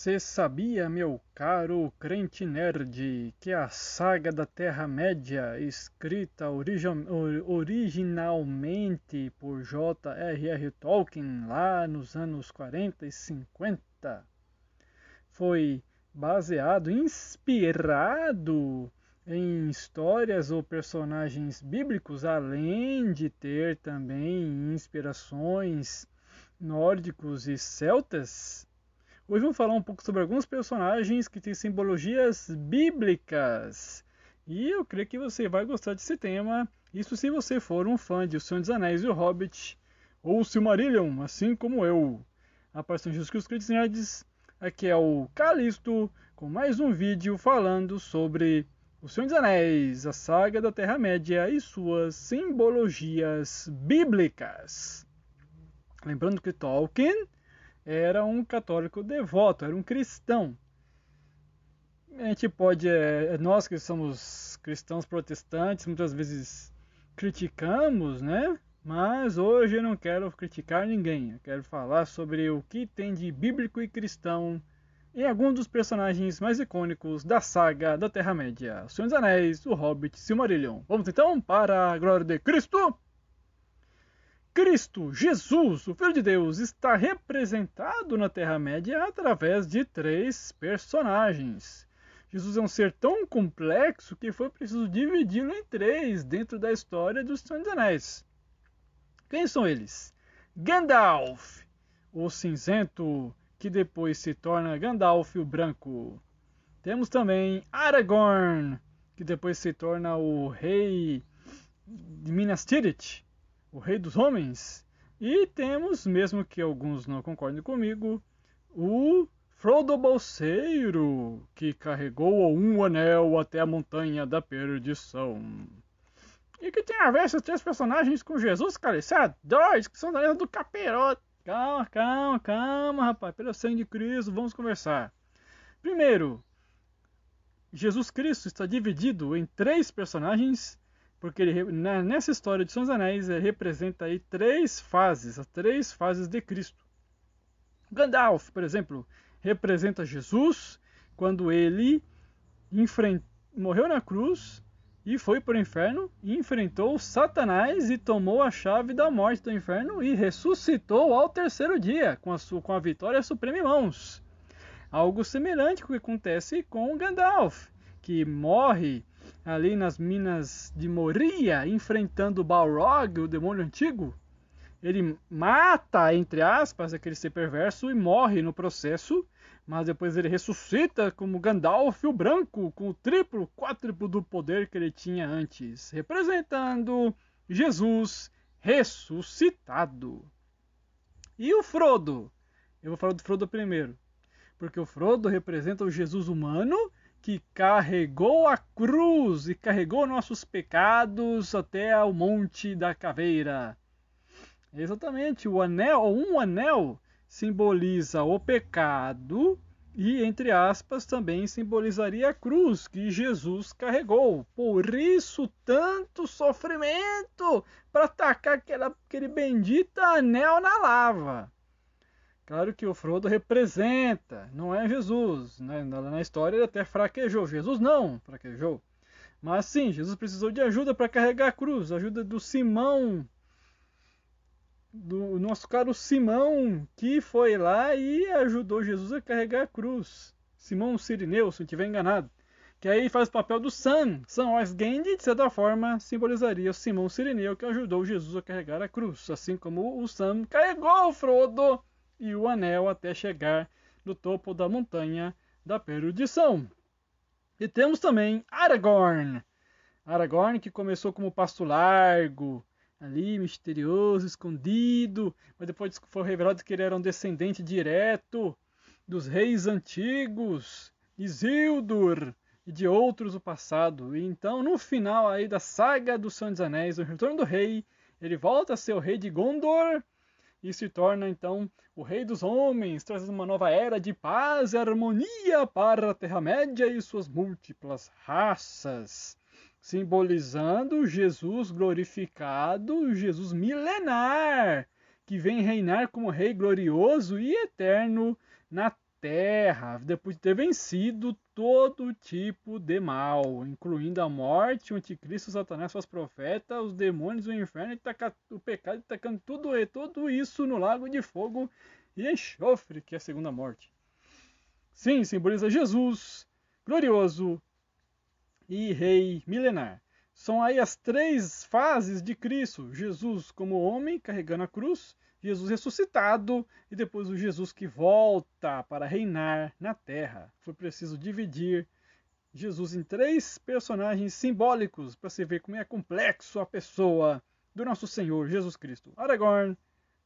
Você sabia, meu caro crente nerd, que a saga da Terra-média, escrita originalmente por J.R.R. Tolkien lá nos anos 40 e 50, foi inspirado em histórias ou personagens bíblicos, além de ter também inspirações nórdicos e celtas? Hoje vamos falar um pouco sobre alguns personagens que têm simbologias bíblicas. E eu creio que você vai gostar desse tema. Isso se você for um fã de O Senhor dos Anéis e O Hobbit, ou o Silmarillion, assim como eu. A paz de Jesus Cristo, queridos nerds. Aqui é o Calisto, com mais um vídeo falando sobre O Senhor dos Anéis, a saga da Terra-média e suas simbologias bíblicas. Lembrando que Tolkien era um católico devoto, era um cristão. A gente pode, nós que somos cristãos protestantes, muitas vezes criticamos, né? Mas hoje eu não quero criticar ninguém. Eu quero falar sobre o que tem de bíblico e cristão em alguns dos personagens mais icônicos da saga da Terra-média: O Senhor dos Anéis, O Hobbit, Silmarillion. Vamos então para a glória de Cristo! Cristo, Jesus, o Filho de Deus, está representado na Terra-média através de 3 personagens. Jesus é um ser tão complexo que foi preciso dividi-lo em 3 dentro da história dos Senhor dos Anéis. Quem são eles? Gandalf, o cinzento, que depois se torna Gandalf o branco. Temos também Aragorn, que depois se torna o rei de Minas Tirith, o rei dos homens. E temos, mesmo que alguns não concordem comigo, o Frodo Bolseiro, que carregou um anel até a montanha da perdição. E que tem a ver esses 3 personagens com Jesus, cara? Isso é dois que são da lenda do capiroto. Calma, rapaz. Pelo sangue de Cristo, vamos conversar. Primeiro, Jesus Cristo está dividido em 3 personagens, porque ele, nessa história de Senhor dos Anéis, ele representa aí 3 fases, as 3 fases de Cristo. Gandalf, por exemplo, representa Jesus quando ele morreu na cruz e foi para o inferno, e enfrentou Satanás e tomou a chave da morte do inferno e ressuscitou ao 3º dia, com a vitória suprema em mãos. Algo semelhante ao que acontece com Gandalf, que morre ali nas minas de Moria, enfrentando Balrog, o demônio antigo. Ele mata, entre aspas, aquele ser perverso e morre no processo, mas depois ele ressuscita como Gandalf o Branco, com o triplo, quádruplo do poder que ele tinha antes, representando Jesus ressuscitado. E o Frodo? Eu vou falar do Frodo primeiro, porque o Frodo representa o Jesus humano que carregou a cruz e carregou nossos pecados até ao Monte da Caveira. Exatamente, um anel simboliza o pecado e, entre aspas, também simbolizaria a cruz que Jesus carregou. Por isso, tanto sofrimento para tacar aquele bendito anel na lava. Claro que o Frodo representa, não é Jesus. Né? Na história ele até fraquejou. Jesus não fraquejou. Mas sim, Jesus precisou de ajuda para carregar a cruz. Ajuda do Simão, do nosso caro Simão, que foi lá e ajudou Jesus a carregar a cruz. Simão Cirineu, se não estiver enganado. Que aí faz o papel do Sam. Samwise Gamgee, de certa forma, simbolizaria o Simão Cirineu, que ajudou Jesus a carregar a cruz. Assim como o Sam carregou o Frodo e o anel até chegar no topo da montanha da perdição. E temos também Aragorn. Aragorn, que começou como pasto largo, ali misterioso, escondido, mas depois foi revelado que ele era um descendente direto dos reis antigos, Isildur e de outros do passado. E então, no final aí da saga do Senhor dos Anéis, o Retorno do Rei, ele volta a ser o rei de Gondor e se torna então o rei dos homens, trazendo uma nova era de paz e harmonia para a Terra-média e suas múltiplas raças, simbolizando Jesus glorificado, Jesus milenar, que vem reinar como rei glorioso e eterno na Terra, depois de ter vencido todo tipo de mal, incluindo a morte, o anticristo, Satanás, seus profetas, os demônios, o inferno, o pecado, tacando tudo isso no lago de fogo e enxofre, que é a segunda morte. Sim, simboliza Jesus, glorioso e rei milenar. São aí as 3 fases de Cristo. Jesus como homem, carregando a cruz, Jesus ressuscitado e depois o Jesus que volta para reinar na terra. Foi preciso dividir Jesus em 3 personagens simbólicos para você ver como é complexo a pessoa do nosso Senhor Jesus Cristo. Aragorn,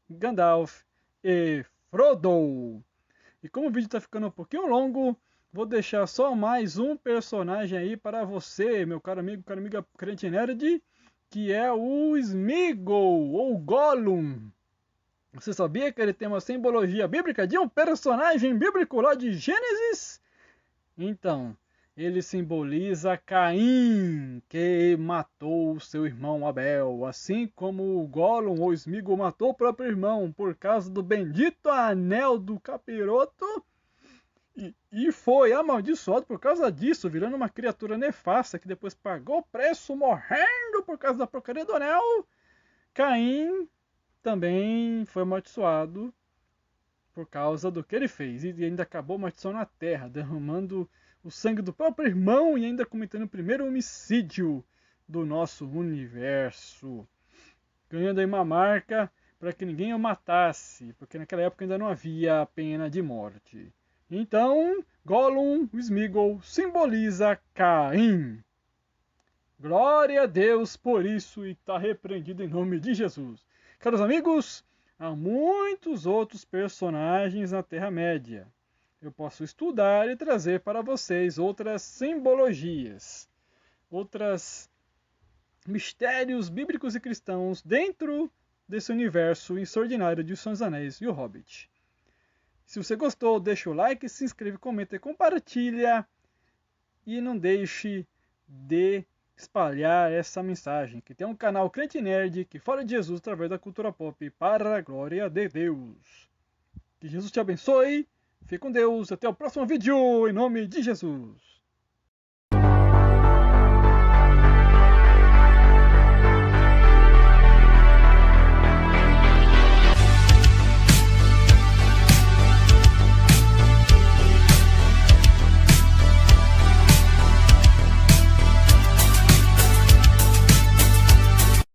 Gandalf e Frodo. E como o vídeo está ficando um pouquinho longo, vou deixar só mais um personagem aí para você, meu caro amigo, cara amiga crente nerd, que é o Sméagol, ou Gollum. Você sabia que ele tem uma simbologia bíblica de um personagem bíblico lá de Gênesis? Então, ele simboliza Caim, que matou seu irmão Abel, assim como o Gollum ou Sméagol matou o próprio irmão por causa do bendito anel do capiroto e foi amaldiçoado por causa disso, virando uma criatura nefasta que depois pagou o preço morrendo por causa da porcaria do anel. Caim também foi amaldiçoado por causa do que ele fez e ainda acabou amaldiçoando a terra, derramando o sangue do próprio irmão e ainda cometendo o primeiro homicídio do nosso universo, ganhando aí uma marca para que ninguém o matasse, porque naquela época ainda não havia pena de morte. Então, Gollum, o Sméagol, simboliza Caim. Glória a Deus por isso e está repreendido em nome de Jesus. Caros amigos, há muitos outros personagens na Terra-média. Eu posso estudar e trazer para vocês outras simbologias, outros mistérios bíblicos e cristãos dentro desse universo extraordinário de Os Senhor dos Anéis e o Hobbit. Se você gostou, deixa o like, se inscreve, comenta e compartilha. E não deixe de espalhar essa mensagem, que tem um canal Crente Nerd que fala de Jesus através da cultura pop para a glória de Deus. Que Jesus te abençoe, fique com Deus, até o próximo vídeo, em nome de Jesus.